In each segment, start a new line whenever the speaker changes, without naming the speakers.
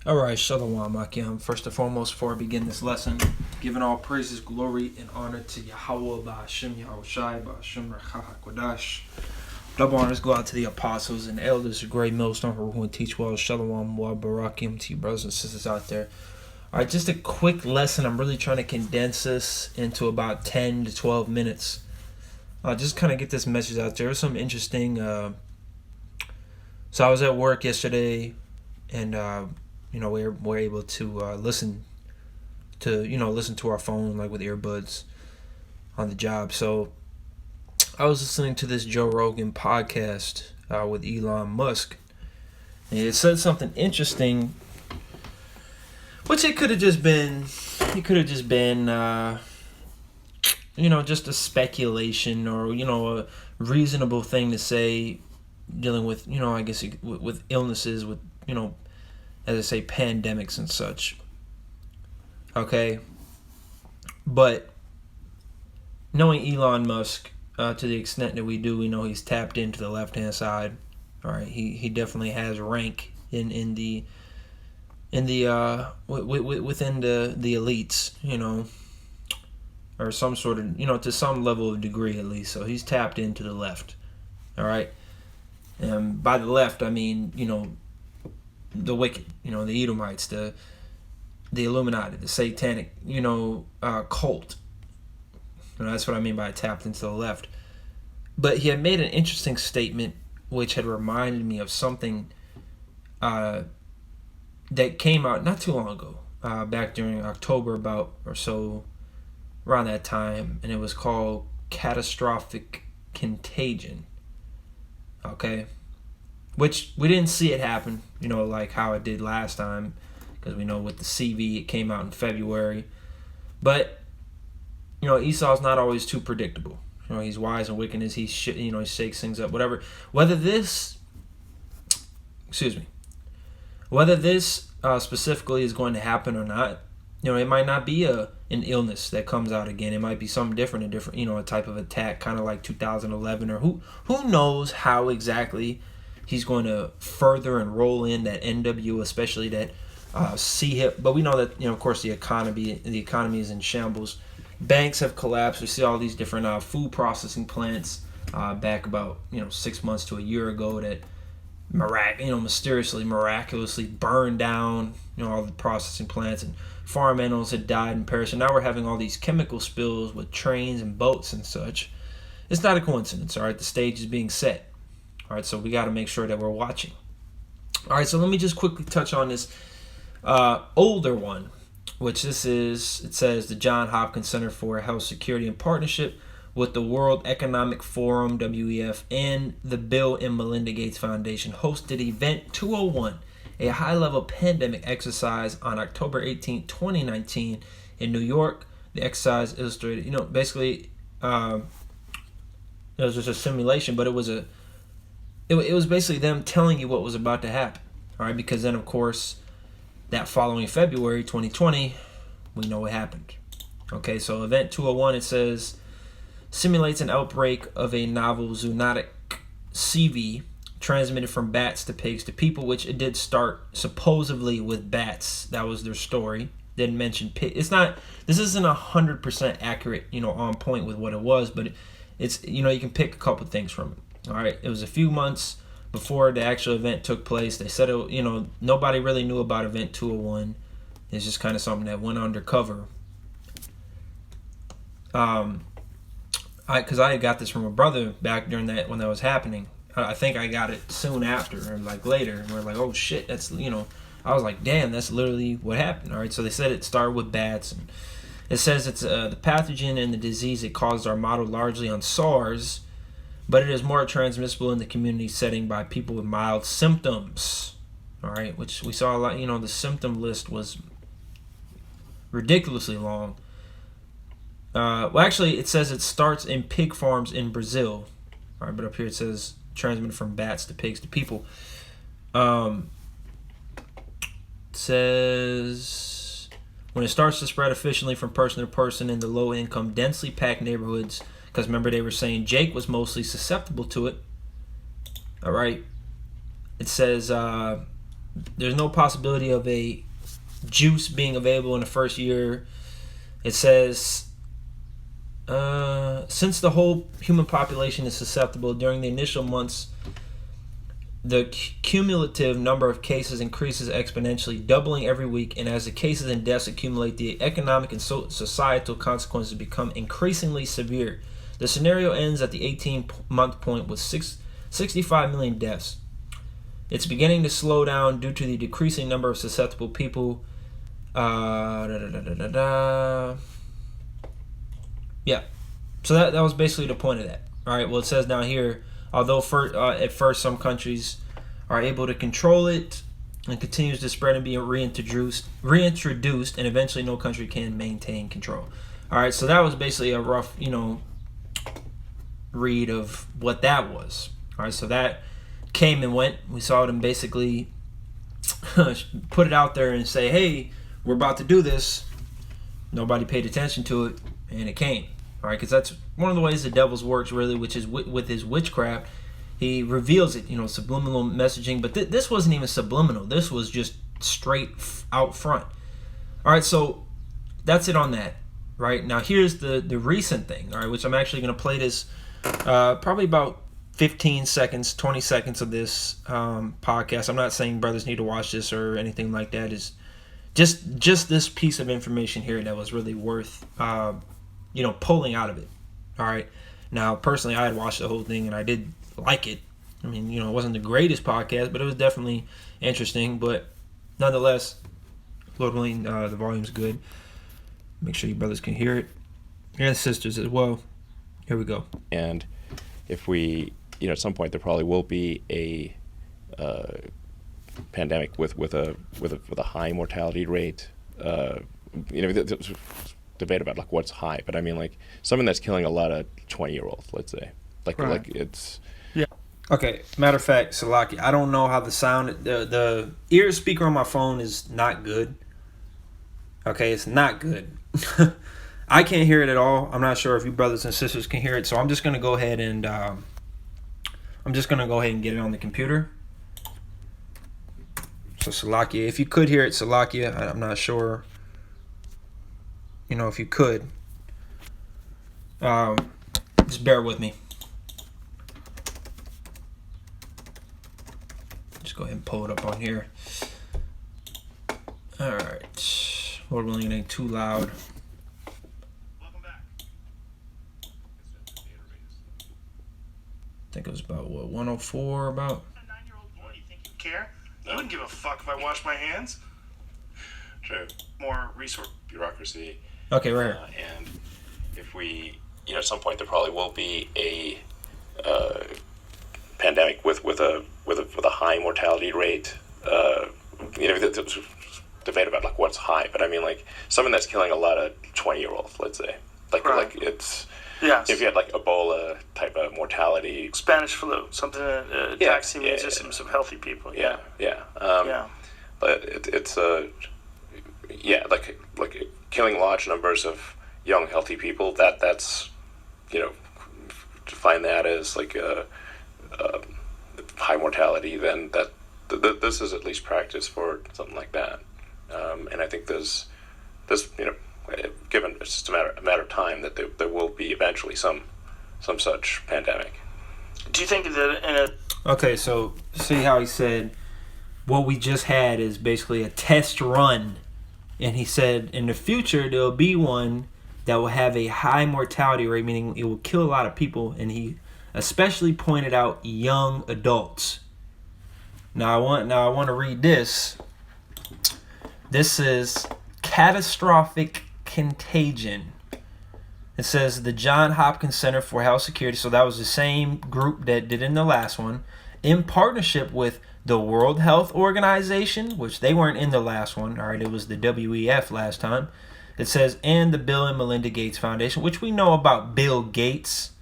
Alright, Shalom Akim. First and foremost, before I begin this lesson, giving all praises, glory, and honor to Yahweh, Ba'ashem Yahushai, Ba'ashem Rechah HaKodash. Double honors go out to the apostles and elders, the great millstone who will teach well. Shalom wa barakim to you brothers and sisters out there. Alright, just a quick lesson. I'm really trying to condense this into about 10 to 12 minutes. Just kind of get this message out there. There's some interesting... So I was at work yesterday, and... we're able to listen to our phone, like with earbuds on the job. So I was listening to this Joe Rogan podcast with Elon Musk, and it said something interesting, which it could have just been just a speculation or a reasonable thing to say, dealing with I guess with illnesses, with as I say, pandemics and such. Okay? But knowing Elon Musk to the extent that we do, we know he's tapped into the left-hand side. All right, he definitely has rank within the elites, or some sort of, to some level of degree at least. So he's tapped into the left. All right? And by the left, I mean, the wicked, the Edomites, the Illuminati, the satanic, cult. That's what I mean by tapped into the left. But he had made an interesting statement which had reminded me of something that came out not too long ago, back during October around that time, and it was called catastrophic contagion. Okay? Which we didn't see it happen, like how it did last time, because we know with the CV it came out in February. But Esau's not always too predictable. He's wise and wicked as he shakes things up. Whether this specifically is going to happen or not, it might not be an illness that comes out again. It might be something different, a type of attack, kind of like 2011, or who knows how exactly he's going to further enroll in that NW, especially that CHIP. But we know that, of course, the economy is in shambles. Banks have collapsed. We see all these different food processing plants back about 6 months to a year ago that miraculously burned down. All the processing plants, and farm animals had died and perished. And now we're having all these chemical spills with trains and boats and such. It's not a coincidence. All right, the stage is being set. All right, so we got to make sure that we're watching. All right, so let me just quickly touch on this older one, which it says the Johns Hopkins Center for Health Security in partnership with the World Economic Forum, WEF, and the Bill and Melinda Gates Foundation hosted Event 201, a high-level pandemic exercise on October 18, 2019 in New York. The exercise illustrated, basically, it was just a simulation, but it was basically them telling you what was about to happen, all right? Because then, of course, that following February 2020, we know what happened. Okay, so Event 201, it says, simulates an outbreak of a novel zoonotic CV transmitted from bats to pigs to people, which it did start supposedly with bats. That was their story. Didn't mention pig. This isn't 100% accurate, on point with what it was, but it's, you can pick a couple things from it. All right, it was a few months before the actual event took place. They said, nobody really knew about Event 201. It's just kind of something that went undercover. Because I had got this from a brother back during that when that was happening. I think I got it soon after, or like later. And we're like, oh shit, that's I was like, damn, that's literally what happened. All right, so they said it started with bats, and it says it's the pathogen and the disease it caused are modeled largely on SARS. But it is more transmissible in the community setting by people with mild symptoms. All right, which we saw a lot. The symptom list was ridiculously long. Actually, it says it starts in pig farms in Brazil. All right, but up here it says transmitted from bats to pigs to people. It says when it starts to spread efficiently from person to person in the low-income, densely packed neighborhoods. Because remember, they were saying Jake was mostly susceptible to it. All right. It says there's no possibility of a juice being available in the first year. It says, since the whole human population is susceptible during the initial months, the cumulative number of cases increases exponentially, doubling every week, and as the cases and deaths accumulate, the economic and societal consequences become increasingly severe. The scenario ends at the 18-month point with 65 million deaths. It's beginning to slow down due to the decreasing number of susceptible people. Yeah. So that was basically the point of that. All right. Well, it says down here, although at first some countries are able to control it and continues to spread and be reintroduced, and eventually no country can maintain control. All right. So that was basically a rough, read of what that was. All right. So that came and went. We saw them basically put it out there and say, hey, we're about to do this. Nobody paid attention to it, and it came. All right, because that's one of the ways the devil works, really, which is with his witchcraft. He reveals it, subliminal messaging. But this wasn't even subliminal. This was just straight out front. All right, so that's it on that. Right, now here's the recent thing, all right, which I'm actually going to play this probably about 15 seconds, 20 seconds of this podcast. I'm not saying brothers need to watch this or anything like that. Is just this piece of information here that was really worth pulling out of it. All right. Now, personally, I had watched the whole thing and I did like it. I mean, it wasn't the greatest podcast, but it was definitely interesting. But nonetheless, Lord willing, the volume's good. Make sure you brothers can hear it, and sisters as well. Here we go.
And if we, at some point, there probably will be a pandemic with a high mortality rate. There's debate about like what's high, but I mean like something that's killing a lot of 20-year-olds, let's say, like it's.
Yeah. Okay. Matter of fact, Salaki, I don't know how the sound, the ear speaker on my phone is not good. Okay, it's not good. I can't hear it at all. I'm not sure if you brothers and sisters can hear it, so I'm just gonna go ahead and get it on the computer. So Salakia, if you could hear it, Salakia, I'm not sure. If you could, just bear with me. Just go ahead and pull it up on here. All right. Lord willing, it ain't too loud. Welcome back. I think it was about 104 about.
A 9-year-old boy, you think you'd care? I wouldn't give a fuck if I washed my hands.
True.
More resource
bureaucracy.
Okay, right here.
And if we, at some point, there probably will be a pandemic with a high mortality rate. There's debate about like what's high, but I mean like something that's killing a lot of 20-year-olds, let's say, like it's.
Yes.
If you had like Ebola type of mortality,
Spanish flu, something that attacks the immune systems of healthy people.
Yeah. But it's like killing large numbers of young healthy people. That's define that as like a high mortality. Then this is at least practice for something like that. And I think there's given it's just a matter of time that there will be eventually some such pandemic.
Do you think that
Okay, so see how he said what we just had is basically a test run, and he said in the future there'll be one that will have a high mortality rate, meaning it will kill a lot of people, and he especially pointed out young adults. Now I want to read this. This is catastrophic contagion. It says the Johns Hopkins Center for Health Security, so that was the same group that did in the last one, in partnership with the World Health Organization, which they weren't in the last one. All right, it was the WEF last time. It says, and the Bill and Melinda Gates Foundation, which we know about Bill Gates.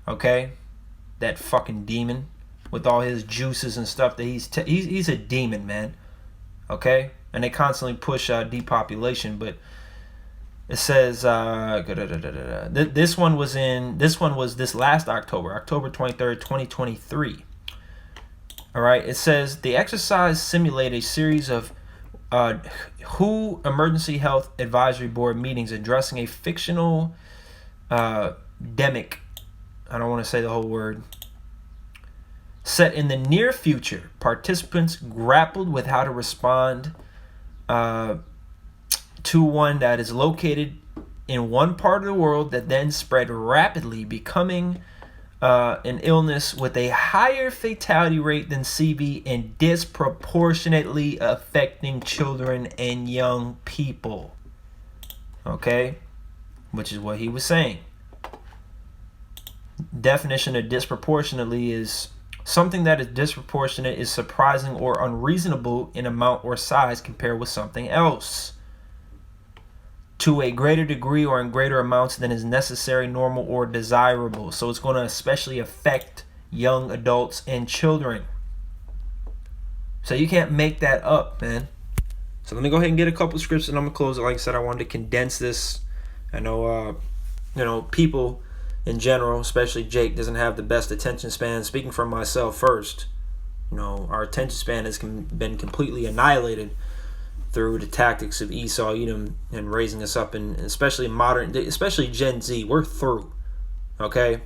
Okay, that fucking demon with all his juices and stuff that he's a demon, man. Okay, and they constantly push depopulation, but it says this one was this last October 23rd, 2023. All right. It says the exercise simulated a series of WHO Emergency Health Advisory Board meetings addressing a fictional demic. I don't want to say the whole word. Set in the near future, participants grappled with how to respond to one that is located in one part of the world that then spread rapidly, becoming an illness with a higher fatality rate than CB and disproportionately affecting children and young people. Okay? Which is what he was saying. Definition of disproportionately is something that is disproportionate is surprising or unreasonable in amount or size compared with something else, to a greater degree or in greater amounts than is necessary, normal, or desirable. So it's going to especially affect young adults and children. So you can't make that up, man. So let me go ahead and get a couple of scripts and I'm going to close it. Like I said, I wanted to condense this. I know, people in general, especially Jake, doesn't have the best attention span. Speaking for myself first, our attention span has been completely annihilated through the tactics of Esau, Edom, and raising us up, and especially especially Gen Z. We're through, okay?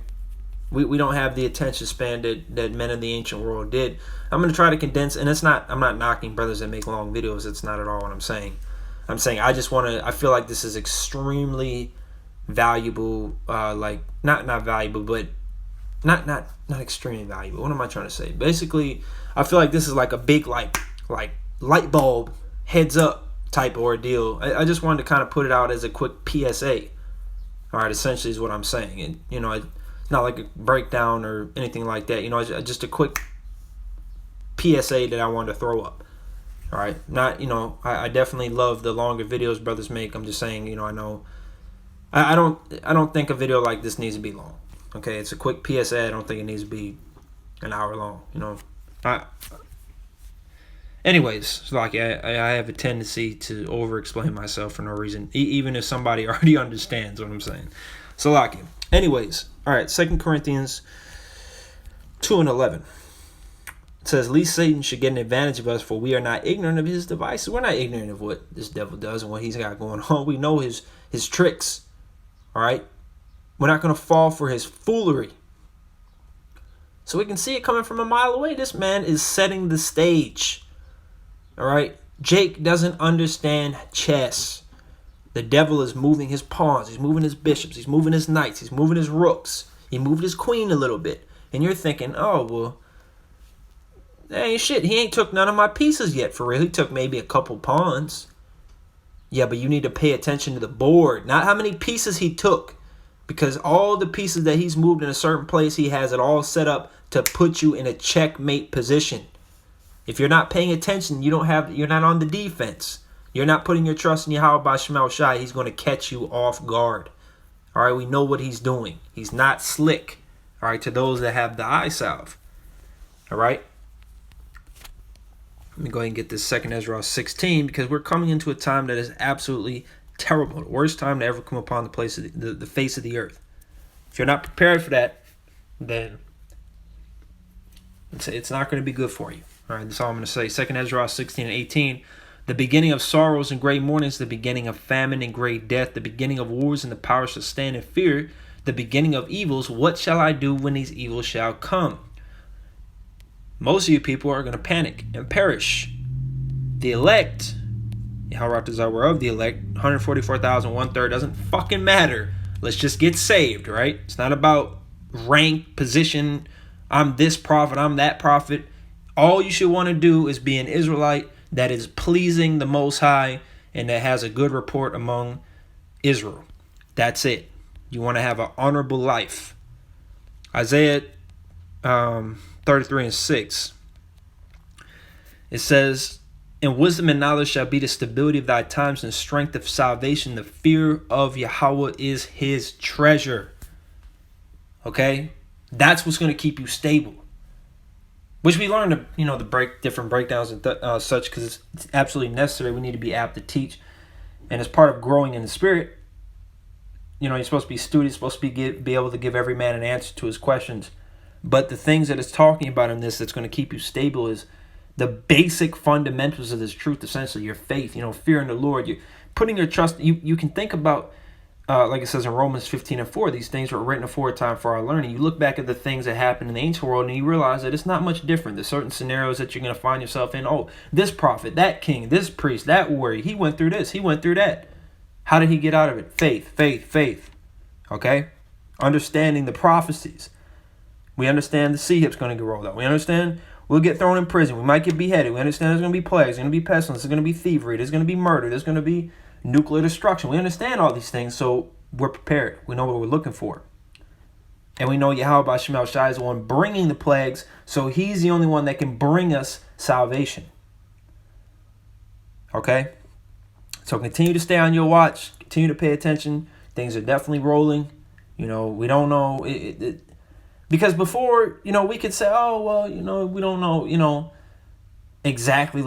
We don't have the attention span that men in the ancient world did. I'm going to try to condense, and I'm not knocking brothers that make long videos. It's not at all what I'm saying. I'm saying I feel like this is extremely valuable, not valuable, but not extremely valuable. What am I trying to say? Basically, I feel like this is like a big like light bulb heads up type ordeal. I just wanted to kind of put it out as a quick PSA. All right, essentially is what I'm saying. And it's not like a breakdown or anything like that. Just a quick PSA that I wanted to throw up. All right, not I definitely love the longer videos brothers make. I'm just saying, I know I don't think a video like this needs to be long. Okay, it's a quick PSA. I don't think it needs to be an hour long. Anyways, so I have a tendency to over-explain myself for no reason, even if somebody already understands what I'm saying. So, anyways, all right, 2 Corinthians 2:11. It says, least Satan should get an advantage of us, for we are not ignorant of his devices. We're not ignorant of what this devil does and what he's got going on. We know his tricks, all right? We're not going to fall for his foolery. So we can see it coming from a mile away. This man is setting the stage. All right, Jake doesn't understand chess. The devil is moving his pawns. He's moving his bishops. He's moving his knights. He's moving his rooks. He moved his queen a little bit. And you're thinking, oh, well, that ain't shit. He ain't took none of my pieces yet, for real. He took maybe a couple pawns. Yeah, but you need to pay attention to the board, not how many pieces he took. Because all the pieces that he's moved in a certain place, he has it all set up to put you in a checkmate position. If you're not paying attention, you're not on the defense. You're not putting your trust in Yahweh Ba'Shem El-Shai. He's going to catch you off guard. All right, we know what he's doing. He's not slick. All right, to those that have the eye salve. All right. Let me go ahead and get this 2 Ezra 16, because we're coming into a time that is absolutely terrible. The worst time to ever come upon the face of the earth. If you're not prepared for that, then it's not going to be good for you. All right, that's all I'm going to say. 2 Ezra 16 and 18. The beginning of sorrows and great mournings, the beginning of famine and great death, the beginning of wars and the power shall stand in fear, the beginning of evils. What shall I do when these evils shall come? Most of you people are going to panic and perish. The elect, how right is our of the elect, 144,000, 1/3, doesn't fucking matter. Let's just get saved, right? It's not about rank, position. I'm this prophet, I'm that prophet. All you should want to do is be an Israelite that is pleasing the Most High and that has a good report among Israel. That's it. You want to have an honorable life. Isaiah 33 and 6. It says, "And wisdom and knowledge shall be the stability of thy times, and strength of salvation. The fear of Yahweh is his treasure." Okay? That's what's going to keep you stable. Which we learned, the different breakdowns and such, because it's absolutely necessary. We need to be apt to teach. And as part of growing in the spirit, you're supposed to be a student. You're supposed to be able to give every man an answer to his questions But the things that it's talking about in this that's going to keep you stable is the basic fundamentals of this truth, essentially your faith, fearing the Lord. You're putting your trust. You can think about, like it says in Romans 15:4, these things were written aforetime for our learning. You look back at the things that happened in the ancient world and you realize that it's not much different. There's certain scenarios that you're going to find yourself in. Oh, this prophet, that king, this priest, that warrior, he went through this, he went through that. How did he get out of it? Faith, faith, faith. Okay? Understanding the prophecies. We understand the sea hip's going to get rolled out. We understand we'll get thrown in prison. We might get beheaded. We understand there's going to be plagues. There's going to be pestilence. There's going to be thievery. There's going to be murder. There's going to be nuclear destruction. We understand all these things, so we're prepared. We know what we're looking for. And we know Yahweh Shemel Shai is the one bringing the plagues, so he's the only one that can bring us salvation. Okay? So continue to stay on your watch. Continue to pay attention. Things are definitely rolling. We don't know. Because before, we could say, oh, well, we don't know, exactly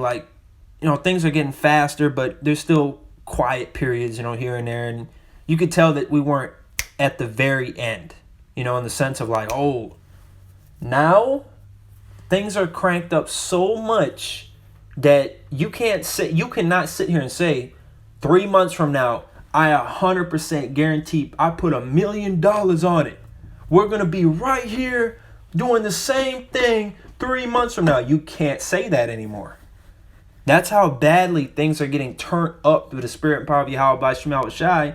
things are getting faster, but there's still quiet periods, here and there. And you could tell that we weren't at the very end, in the sense of now things are cranked up so much that you cannot sit here and say 3 months from now, I 100% guarantee I put $1 million on it. We're going to be right here doing the same thing 3 months from now. You can't say that anymore. That's how badly things are getting turned up through the spirit and power of Yahweh Shemel Shai.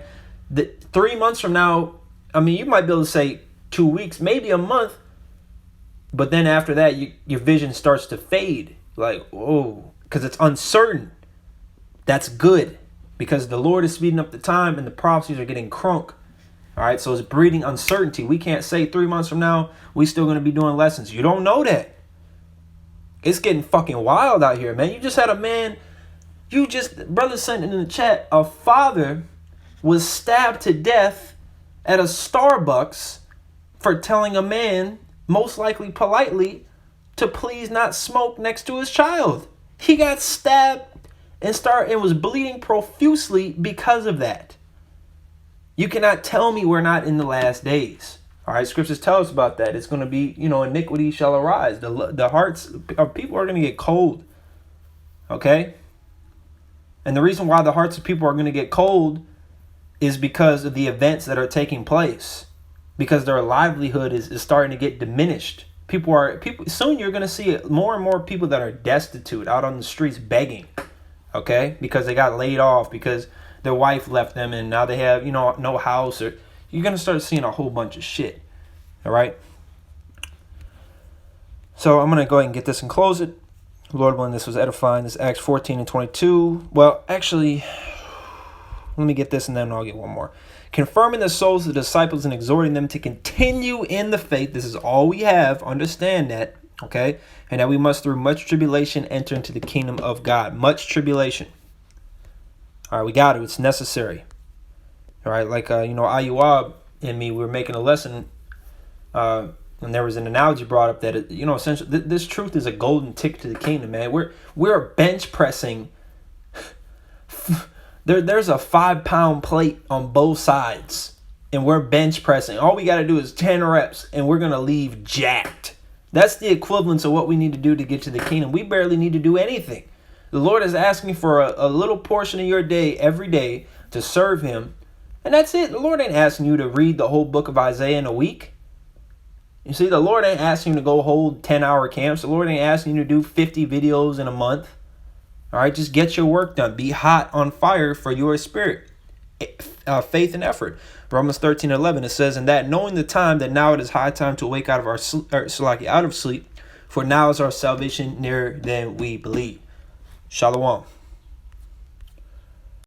That 3 months from now, you might be able to say 2 weeks, maybe a month. But then after that, your vision starts to fade. Because it's uncertain. That's good. Because the Lord is speeding up the time and the prophecies are getting crunk. All right, so it's breeding uncertainty. We can't say 3 months from now, we still going to be doing lessons. You don't know that. It's getting fucking wild out here, man. You just had a man, brother sent it in the chat, a father was stabbed to death at a Starbucks for telling a man, most likely politely, to please not smoke next to his child. He got stabbed and was bleeding profusely because of that. You cannot tell me we're not in the last days. All right, scriptures tell us about that. It's going to be, iniquity shall arise. The hearts of people are going to get cold. Okay? And the reason why the hearts of people are going to get cold is because of the events that are taking place. Because their livelihood is starting to get diminished. Soon you're going to see more and more people that are destitute out on the streets begging. Okay? Because they got laid off, because their wife left them and now they have, no house. Or you're going to start seeing a whole bunch of shit. All right? So I'm going to go ahead and get this and close it. Lord willing, this was edifying. This is Acts 14 and 22. Well, actually, let me get this and then I'll get one more. Confirming the souls of the disciples and exhorting them to continue in the faith. This is all we have. Understand that. Okay? And that we must through much tribulation enter into the kingdom of God. Much tribulation. All right, we got it. It's necessary. All right, Ayuab and me, we were making a lesson, and there was an analogy brought up that, essentially, this truth is a golden ticket to the kingdom, man. We're bench pressing. There's a 5-pound plate on both sides, and we're bench pressing. All we got to do is 10 reps, and we're going to leave jacked. That's the equivalence of what we need to do to get to the kingdom. We barely need to do anything. The Lord is asking for a little portion of your day every day to serve him. And that's it. The Lord ain't asking you to read the whole book of Isaiah in a week. You see, the Lord ain't asking you to go hold 10-hour camps. The Lord ain't asking you to do 50 videos in a month. All right, just get your work done. Be hot on fire for your spirit, faith and effort. Romans 13:11, it says, "In that knowing the time, that now it is high time to wake out of out of sleep, for now is our salvation nearer than we believe." Shalom.